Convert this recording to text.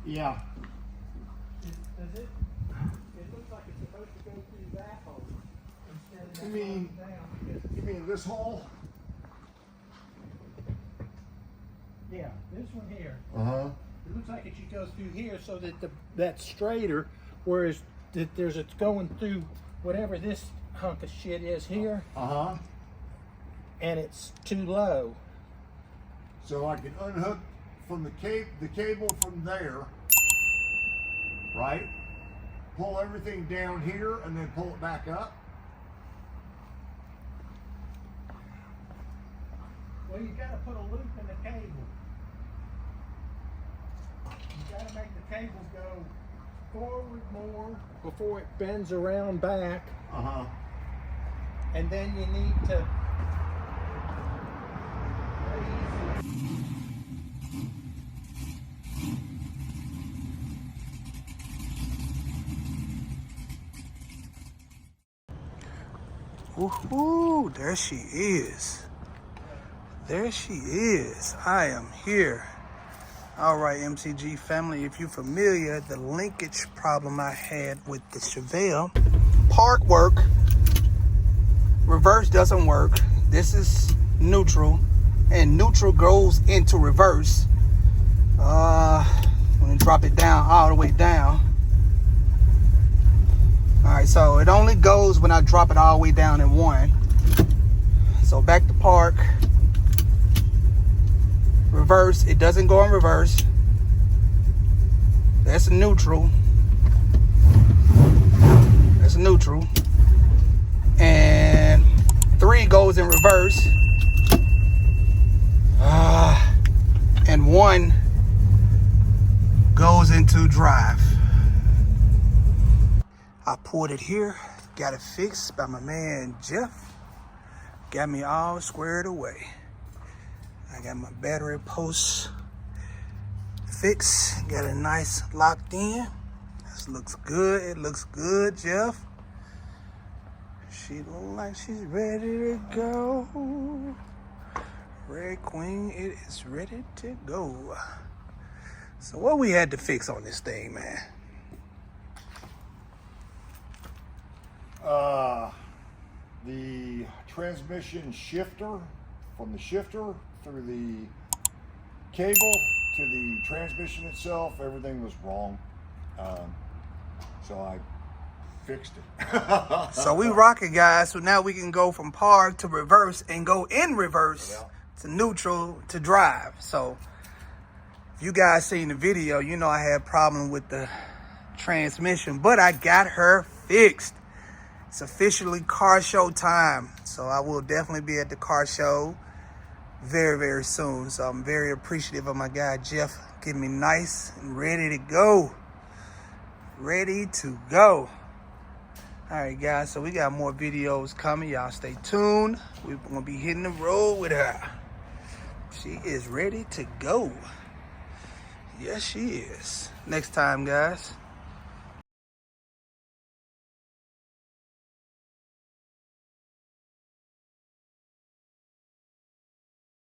Yeah. Does it? It looks like it's supposed to go through that hole instead of You mean, down. you mean this hole? Yeah, this one here. Uh-huh. It looks like it should go through here so that that's straighter, whereas it's going through whatever this hunk of shit is here, Uh-huh. and it's too low. So I can unhook from the cable from there, right? Pull everything down here and then pull it back up. Well, you got to put a loop in the cable. You got to make the cable go forward more before it bends around back, Uh-huh. and then you need to Woohoo! There she is. There she is. I am here. All right, MCG family, if you're familiar, the linkage problem I had with the Chevelle, park work, reverse doesn't work. This is neutral, and neutral goes into reverse. When you drop it down, all the way down. All right, so it only goes when I drop it all the way down in one. So back to park. Reverse, it doesn't go in reverse. That's neutral. That's neutral. And 3 goes in reverse. And 1 goes into drive. I pulled it here, got it fixed by my man Jeff. Got me all squared away. I got my battery posts fixed, got it nice locked in. This looks good, it looks good, Jeff. She look like she's ready to go. Red Queen, it is ready to go. So what we had to fix on this thing, man? The transmission shifter, from the shifter through the cable to the transmission itself, everything was wrong. So I fixed it. So we rocking, guys. So now we can go from park to reverse and go in reverse to neutral to drive. So if you guys seen the video, you know I had a problem with the transmission, but I got her fixed. It's officially car show time. So I will definitely be at the car show very, very soon. So I'm very appreciative of my guy, Jeff, getting me nice and ready to go. Ready to go. All right, guys, so we got more videos coming. Y'all stay tuned. We're gonna be hitting the road with her. She is ready to go. Yes, she is. Next time, guys.